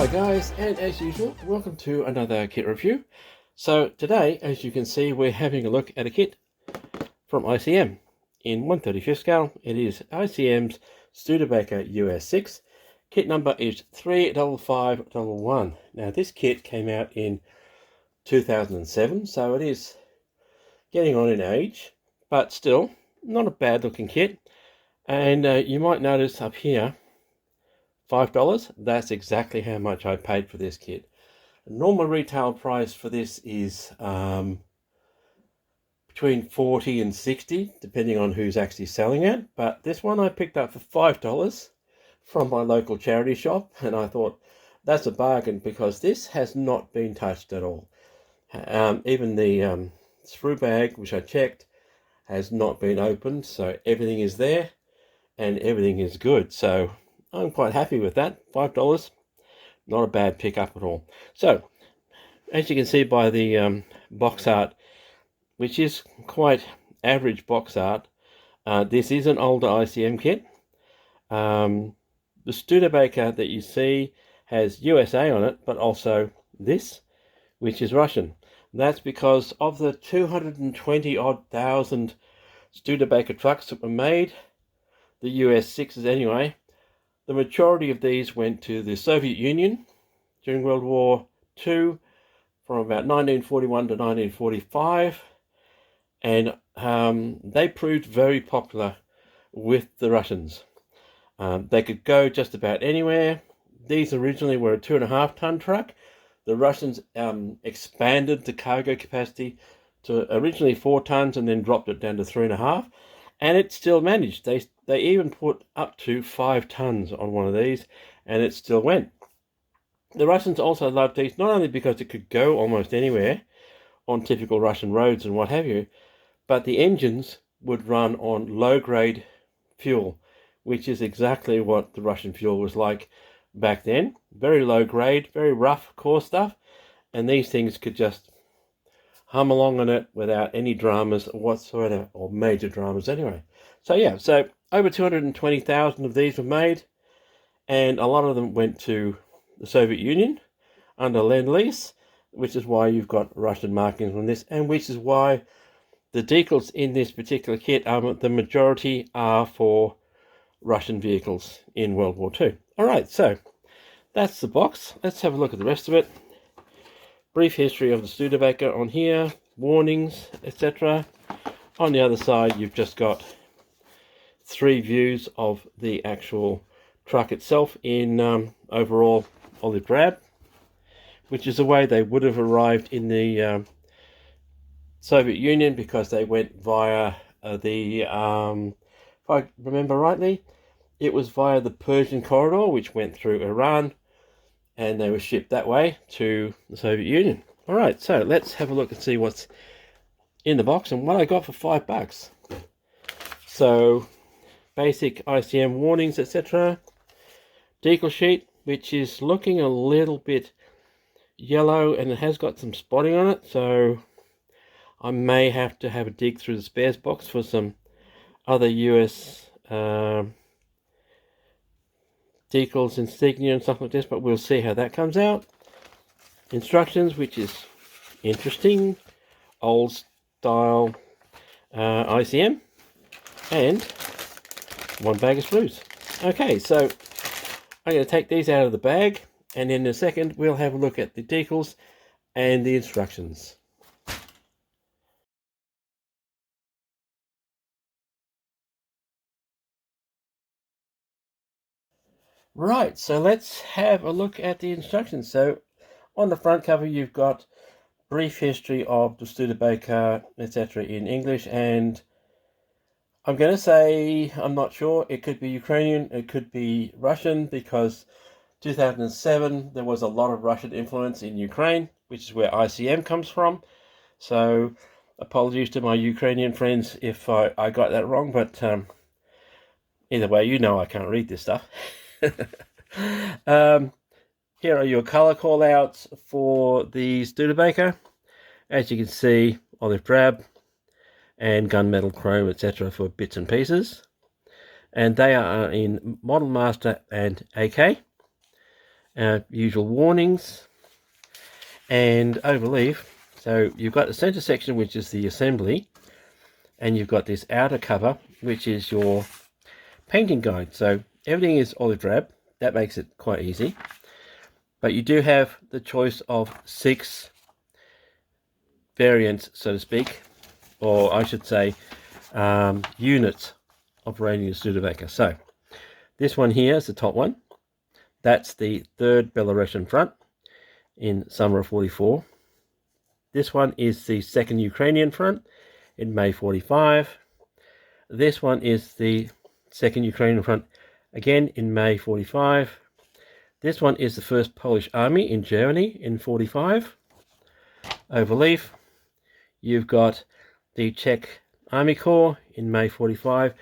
Hi guys, and as usual, welcome to another kit review. So today, as you can see, we're having a look at a kit from ICM in 1/35 scale. It is ICM's Studebaker US6. Kit number is 35511. Now this kit came out in 2007, so it is getting on in age, but still not a bad looking kit. And you might notice up here, $5. That's exactly how much I paid for this kit. The normal retail price for this is between $40 and $60, depending on who's actually selling it. But this one I picked up for $5 from my local charity shop, and I thought that's a bargain because this has not been touched at all. Even the Sprue bag, which I checked, has not been opened, so everything is there and everything is good. So I'm quite happy with that. $5, not a bad pickup at all. So, as you can see by the box art, which is quite average box art, this is an older ICM kit. The Studebaker that you see has USA on it, but also this, which is Russian. That's because of the 220-odd thousand Studebaker trucks that were made, the US6s anyway, the majority of these went to the Soviet Union during World War II from about 1941 to 1945, and they proved very popular with the Russians. They could go just about anywhere. These originally were a 2.5-ton truck. The Russians expanded the cargo capacity to originally 4 tons and then dropped it down to 3.5, and it still managed. They even put up to 5 tons on one of these, and it still went. The Russians also loved these, not only because it could go almost anywhere on typical Russian roads and what have you, but the engines would run on low-grade fuel, which is exactly what the Russian fuel was like back then. Very low grade, very rough, coarse stuff, and these things could just hum along on it without any dramas whatsoever, or major dramas anyway. So yeah, so over 220,000 of these were made, and a lot of them went to the Soviet Union under Lend-Lease, which is why you've got Russian markings on this, and which is why the decals in this particular kit, the majority are for Russian vehicles in World War II. Alright, so that's the box. Let's have a look at the rest of it. Brief history of the Studebaker on here, warnings, etc. On the other side, you've just got 3 views of the actual truck itself in overall olive drab, which is the way they would have arrived in the Soviet Union, because they went via if I remember rightly, it was via the Persian corridor, which went through Iran, and they were shipped that way to the Soviet Union. Alright, so let's have a look and see what's in the box and what I got for $5. So, basic ICM warnings, etc. Decal sheet, which is looking a little bit yellow, and it has got some spotting on it, so I may have to have a dig through the spares box for some other US decals, insignia and stuff like this, but we'll see how that comes out. Instructions, which is interesting, old style ICM, and 1 bag of sprues. Okay, so I'm going to take these out of the bag, and in a second we'll have a look at the decals and the instructions. Right, so let's have a look at the instructions. So on the front cover you've got brief history of the Studebaker, etc. in English, and I'm going to say, I'm not sure, it could be Ukrainian, it could be Russian, because 2007 there was a lot of Russian influence in Ukraine, which is where ICM comes from. So apologies to my Ukrainian friends if I got that wrong, but either way, you know I can't read this stuff. Here are your color callouts for the Studebaker. As you can see, olive drab and gunmetal chrome, etc. for bits and pieces. And they are in Model Master and AK. usual warnings and overleaf. So you've got the center section, which is the assembly, and you've got this outer cover, which is your painting guide. So everything is olive drab. That makes it quite easy. But you do have the choice of 6 variants, so to speak, or I should say units operating the Studebaker. So this one here is the top one. That's the 3rd Belarusian front in summer of 44. This one is the 2nd Ukrainian front in May 45. This one is the 2nd Ukrainian front again in May 45. This one is the 1st Polish Army in Germany in 45. Overleaf, you've got the Czech Army Corps in May 45,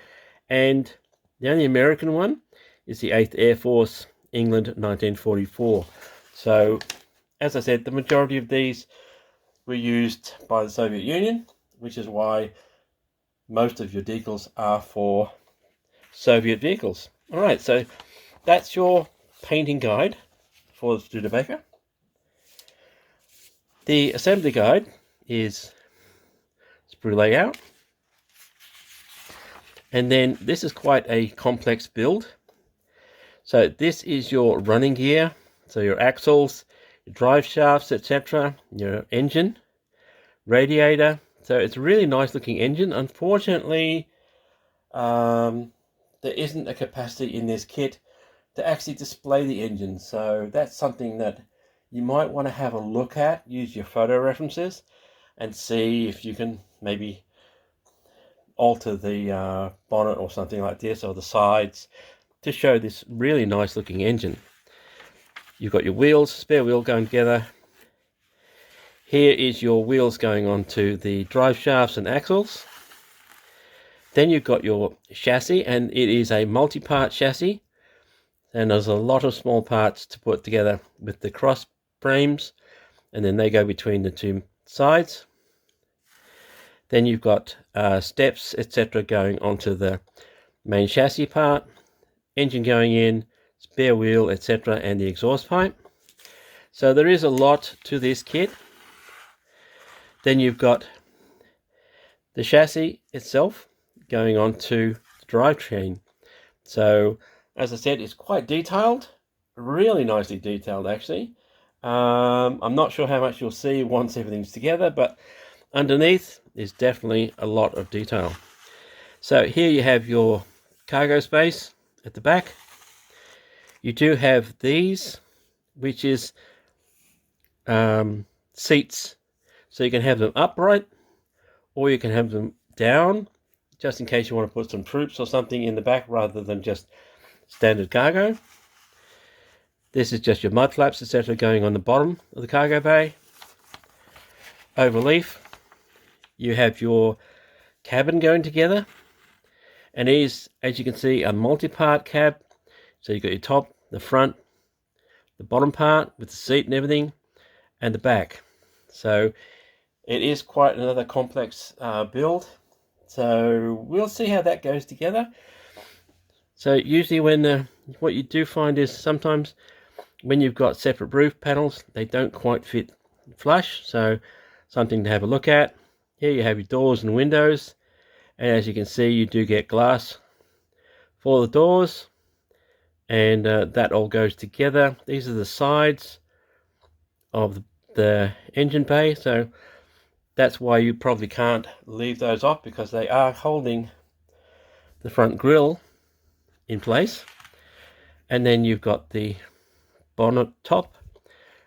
and the only American one is the 8th Air Force, England, 1944. So, as I said, the majority of these were used by the Soviet Union, which is why most of your decals are for Soviet vehicles. Alright, so that's your painting guide for the Studebaker. The assembly guide is sprue layout. And then this is quite a complex build. So this is your running gear, so your axles, your drive shafts, etc., your engine, radiator. So it's a really nice looking engine. Unfortunately, there isn't a capacity in this kit to actually display the engine. So that's something that you might want to have a look at, use your photo references, and see if you can maybe alter the bonnet or something like this, or the sides, to show this really nice looking engine. You've got your wheels, spare wheel going together. Here is your wheels going onto the drive shafts and axles. Then you've got your chassis, and it is a multi-part chassis, and there's a lot of small parts to put together with the cross frames, and then they go between the 2 sides. Then you've got steps, etc., going onto the main chassis part, engine going in, spare wheel, etc., and the exhaust pipe. So there is a lot to this kit. Then you've got the chassis itself going onto the drivetrain. So, as I said, it's quite detailed, really nicely detailed actually. I'm not sure how much you'll see once everything's together, but underneath is definitely a lot of detail. So here you have your cargo space at the back. You do have these, which is seats, so you can have them upright or you can have them down, just in case you want to put some troops or something in the back rather than just standard cargo. This is just your mud flaps, etc., going on the bottom of the cargo bay. Overleaf, you have your cabin going together, and it is, as you can see, a multi-part cab. So you've got your top, the front, the bottom part with the seat and everything, and the back. So it is quite another complex build. So we'll see how that goes together. So usually when what you do find is sometimes when you've got separate roof panels, they don't quite fit flush. So something to have a look at. Here you have your doors and windows, and as you can see, you do get glass for the doors, and that all goes together. These are the sides of the engine bay, so that's why you probably can't leave those off, because they are holding the front grille in place. And then you've got the bonnet top,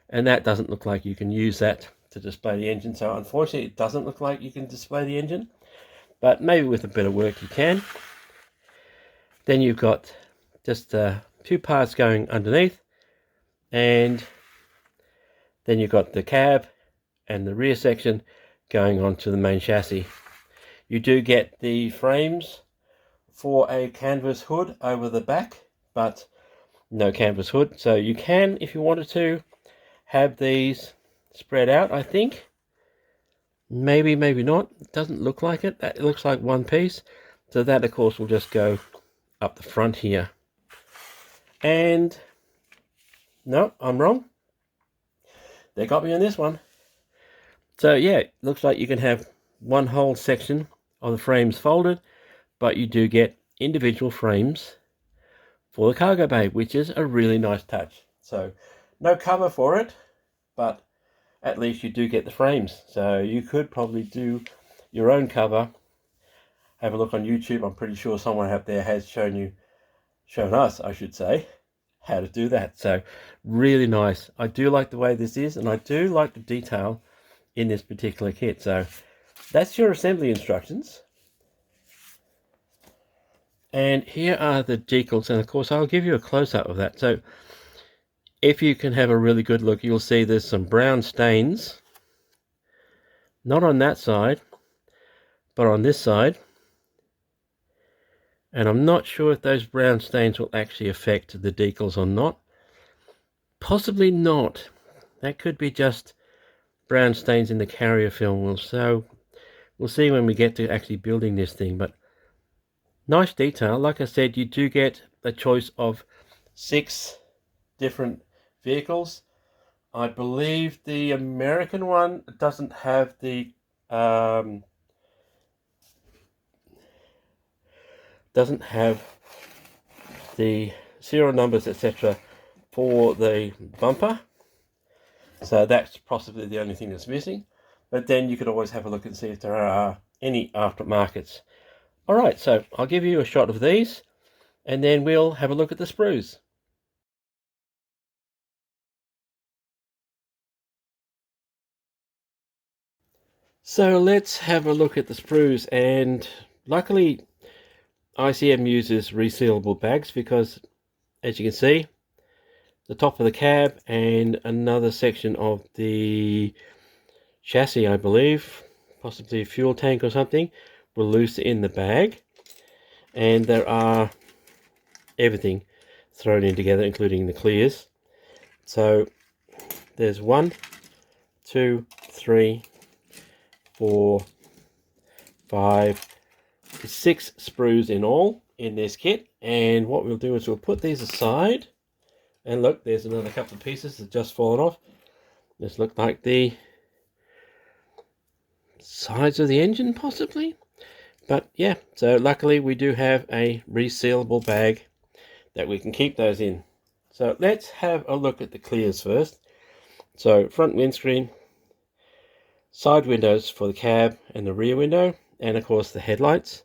and that doesn't look like you can use that to display the engine. So unfortunately it doesn't look like you can display the engine, but maybe with a bit of work you can. Then you've got just 2 parts going underneath, and then you've got the cab and the rear section going onto the main chassis. You do get the frames for a canvas hood over the back, but no canvas hood. So you can, if you wanted to, have these spread out, I think. Maybe, maybe not. It doesn't look like it. It looks like one piece. So that, of course, will just go up the front here. And No, I'm wrong. They got me on this one. So yeah, looks like you can have one whole section of the frames folded, but you do get individual frames for the cargo bay, which is a really nice touch. So no cover for it, but at least you do get the frames. So you could probably do your own cover. Have a look on YouTube. I'm pretty sure someone out there has shown us, I should say, how to do that. So really nice. I do like the way this is, and I do like the detail in this particular kit. So that's your assembly instructions. And here are the decals, and of course I'll give you a close-up of that. So if you can have a really good look, you'll see there's some brown stains, not on that side, but on this side. And I'm not sure if those brown stains will actually affect the decals or not. Possibly not. That could be just brown stains in the carrier film. So we'll see when we get to actually building this thing. But nice detail. Like I said, you do get a choice of 6 different vehicles. I believe the American one doesn't have the serial numbers, etc., for the bumper. So that's possibly the only thing that's missing. But then you could always have a look and see if there are any aftermarkets. All right, so I'll give you a shot of these, and then we'll have a look at the sprues. So let's have a look at the sprues, and luckily ICM uses resealable bags because, as you can see, the top of the cab and another section of the chassis, I believe, possibly a fuel tank or something, were loose in the bag, and there are everything thrown in together, including the clears. So there's 1, 2, 3, 4, 5, 6 sprues in all in this kit. And what we'll do is we'll put these aside, and look, there's another couple of pieces that just fallen off. This look like the sides of the engine possibly, but yeah, so luckily we do have a resealable bag that we can keep those in. So let's have a look at the clears first. So front windscreen, side windows for the cab and the rear window, and of course the headlights.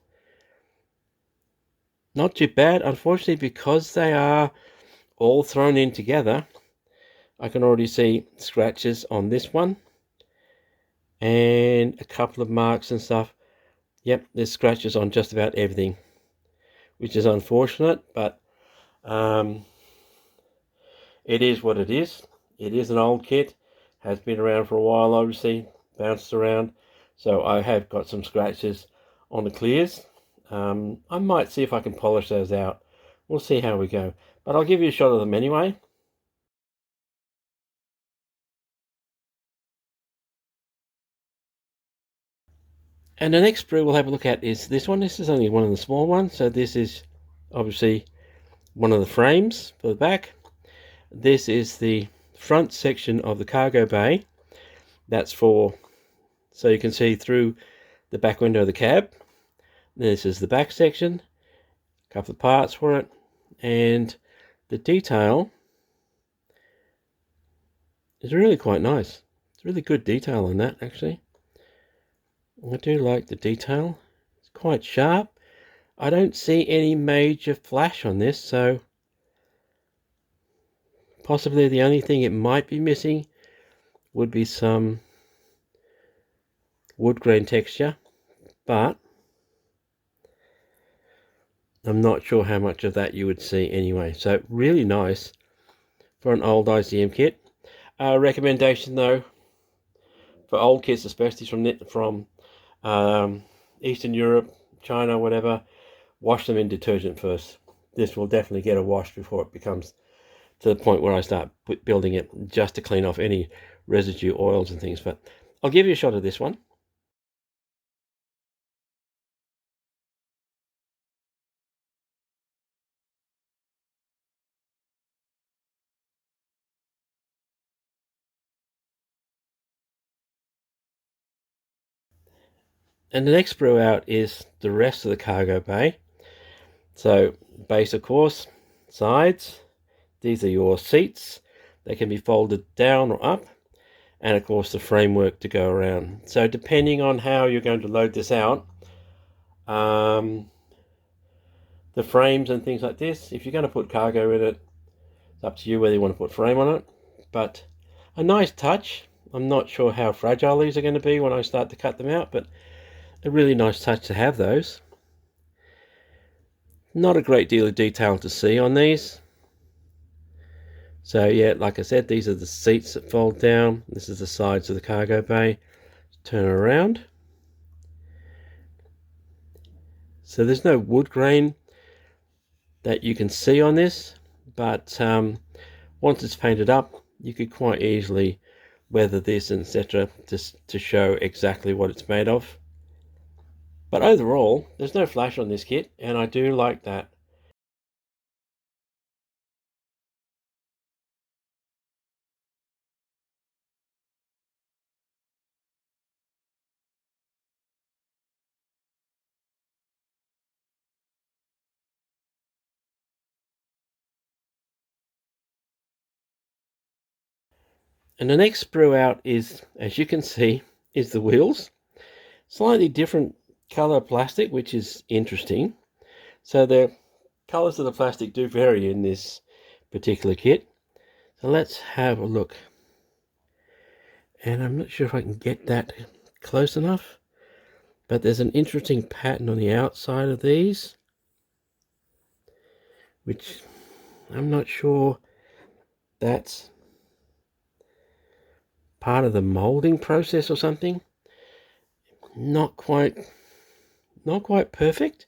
Not too bad, unfortunately, because they are all thrown in together. I can already see scratches on this one and a couple of marks and stuff. Yep, there's scratches on just about everything, which is unfortunate, but it is what it is. It is an old kit, has been around for a while, obviously, bounced around. So I have got some scratches on the clears. I might see if I can polish those out. We'll see how we go. But I'll give you a shot of them anyway. And the next sprue we'll have a look at is this one. This is only one of the small ones. So this is obviously one of the frames for the back. This is the front section of the cargo bay. That's for, so you can see through the back window of the cab. This is the back section, a couple of parts for it, and the detail is really quite nice. It's really good detail on that, actually. I do like the detail. It's quite sharp. I don't see any major flash on this, so possibly the only thing it might be missing would be some wood grain texture, but I'm not sure how much of that you would see anyway. So really nice for an old ICM kit. Recommendation though, for old kits, especially from Eastern Europe, China, whatever, wash them in detergent first. This will definitely get a wash before it becomes to the point where I start building it, just to clean off any residue oils and things. But I'll give you a shot of this one. And the next sprue out is the rest of the cargo bay. So base, of course, sides, these are your seats. They can be folded down or up, and of course the framework to go around. So depending on how you're going to load this out, the frames and things like this, if you're going to put cargo in it, it's up to you whether you want to put frame on it. But a nice touch. I'm not sure how fragile these are going to be when I start to cut them out, but a really nice touch to have those. Not a great deal of detail to see on these. So yeah, like I said, these are the seats that fold down. This is the sides of the cargo bay. Turn it around. So there's no wood grain that you can see on this, but once it's painted up, you could quite easily weather this, etc., just to show exactly what it's made of. But overall, there's no flash on this kit, and I do like that. And the next sprue out is, as you can see, is the wheels. Slightly different color plastic, which is interesting. So the colors of the plastic do vary in this particular kit. So let's have a look. And I'm not sure if I can get that close enough, but there's an interesting pattern on the outside of these, which I'm not sure that's part of the molding process or something. Not quite perfect.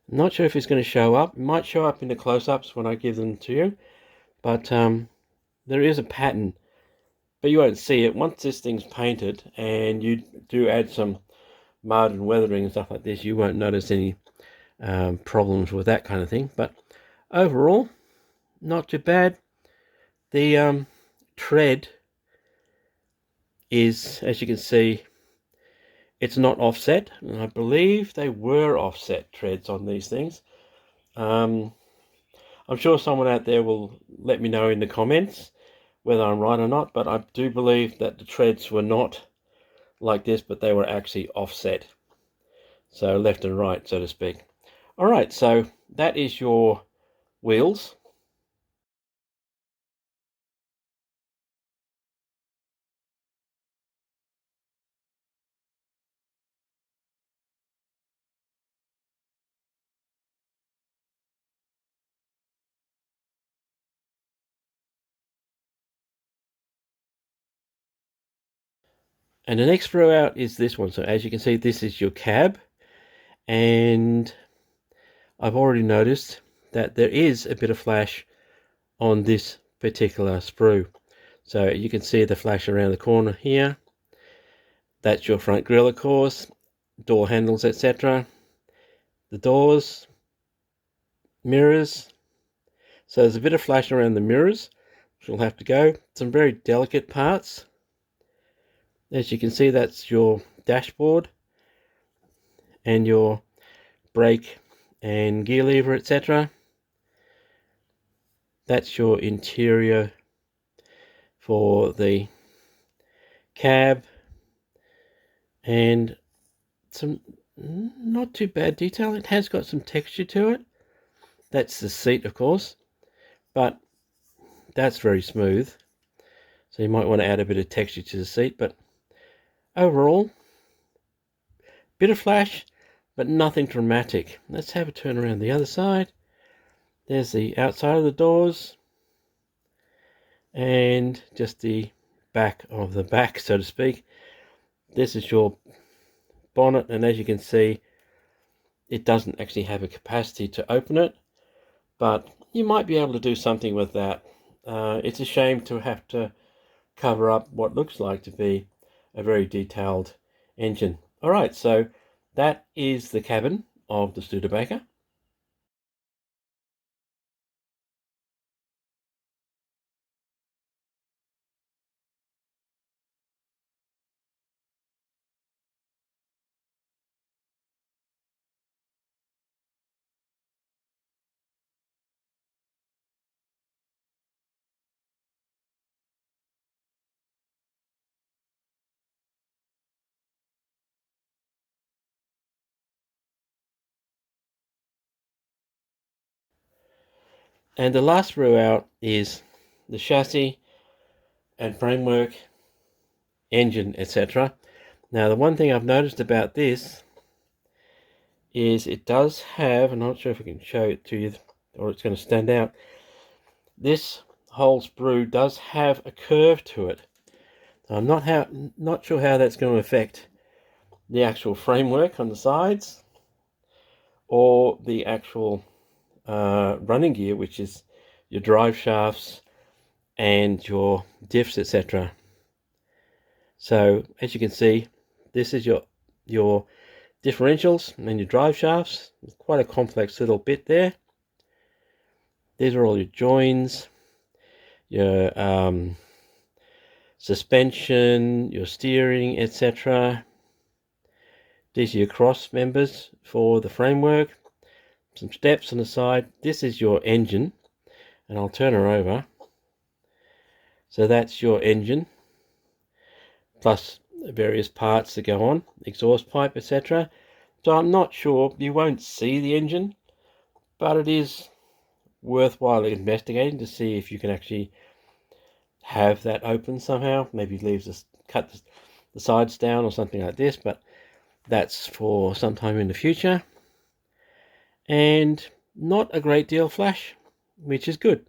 Not sure if it's going to show up. It might show up in the close-ups when I give them to you, but there is a pattern, but you won't see it once this thing's painted and you do add some mud and weathering and stuff like this. You won't notice any problems with that kind of thing. But overall, not too bad. The tread is, as you can see, it's not offset, and I believe they were offset treads on these things. I'm sure someone out there will let me know in the comments whether I'm right or not, but I do believe that the treads were not like this, but they were actually offset. So left and right, so to speak. All right, so that is your wheels. And the next row out is this one. So as you can see, this is your cab. And I've already noticed that there is a bit of flash on this particular sprue. So you can see the flash around the corner here. That's your front grille, of course, door handles, etc. The doors, mirrors. So there's a bit of flash around the mirrors, which will have to go. Some very delicate parts. As you can see, that's your dashboard and your brake and gear lever, etc. That's your interior for the cab, and some not too bad detail. It has got some texture to it. That's the seat, of course, but that's very smooth. So you might want to add a bit of texture to the seat, but overall, bit of flash, but nothing dramatic. Let's have a turn around the other side. There's the outside of the doors, and just the back of the back, so to speak. This is your bonnet, and as you can see, it doesn't actually have a capacity to open it, but you might be able to do something with that. It's a shame to have to cover up what looks like to be a very detailed engine. All right, so that is the cabin of the Studebaker. And the last sprue out is the chassis and framework, engine, etc. Now the one thing I've noticed about this is it does have, I'm not sure if I can show it to you or it's going to stand out, this whole sprue does have a curve to it. I'm not sure how that's going to affect the actual framework on the sides or the actual running gear, which is your drive shafts and your diffs, etc. So as you can see, this is your differentials and your drive shafts. It's quite a complex little bit there. These are all your joins, your suspension, your steering, etc. These are your cross members for the framework, some steps on the side. This is your engine, and I'll turn her over. So that's your engine, plus various parts that go on, exhaust pipe, etc. So I'm not sure, you won't see the engine, but it is worthwhile investigating to see if you can actually have that open somehow. Maybe cut the sides down or something like this, but that's for sometime in the future. And not a great deal of flash, which is good.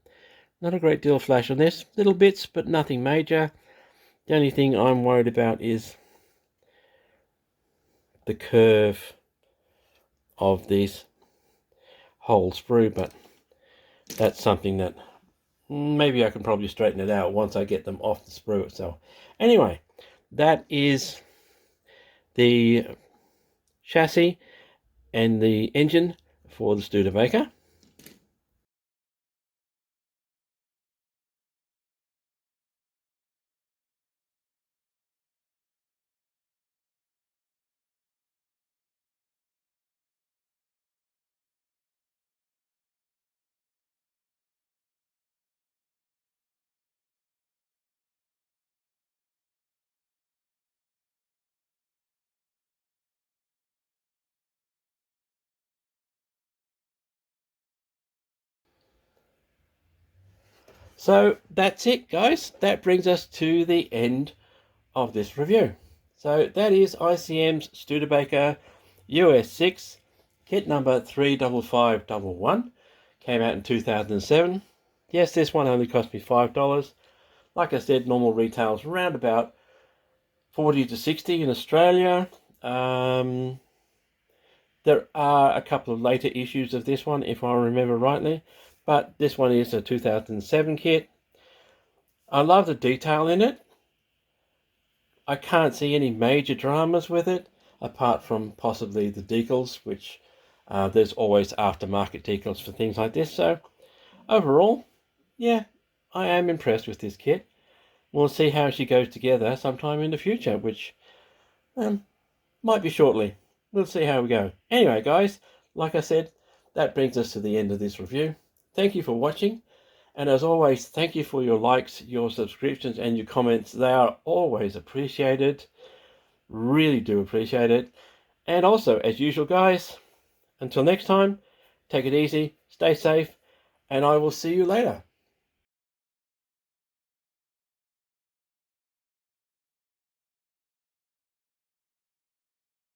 Not a great deal of flash on this. Little bits, but nothing major. The only thing I'm worried about is the curve of this whole sprue, but that's something that maybe I can probably straighten it out once I get them off the sprue itself. Anyway, that is the chassis and the engine for the Studebaker. So that's it, guys. That brings us to the end of this review. So that is ICM's Studebaker US6 kit number 35511. Came out in 2007. Yes, this one only cost me $5. Like I said, normal retails around about 40 to 60 in Australia. There are a couple of later issues of this one, if I remember rightly, but this one is a 2007 kit. I love the detail in it. I can't see any major dramas with it, apart from possibly the decals, which there's always aftermarket decals for things like this. So overall, yeah, I am impressed with this kit. We'll see how she goes together sometime in the future, which might be shortly. We'll see how we go. Anyway, guys, like I said, that brings us to the end of this review. Thank you for watching. And as always, thank you for your likes, your subscriptions, and your comments. They are always appreciated. Really do appreciate it. And also, as usual, guys, until next time, take it easy, stay safe, and I will see you later.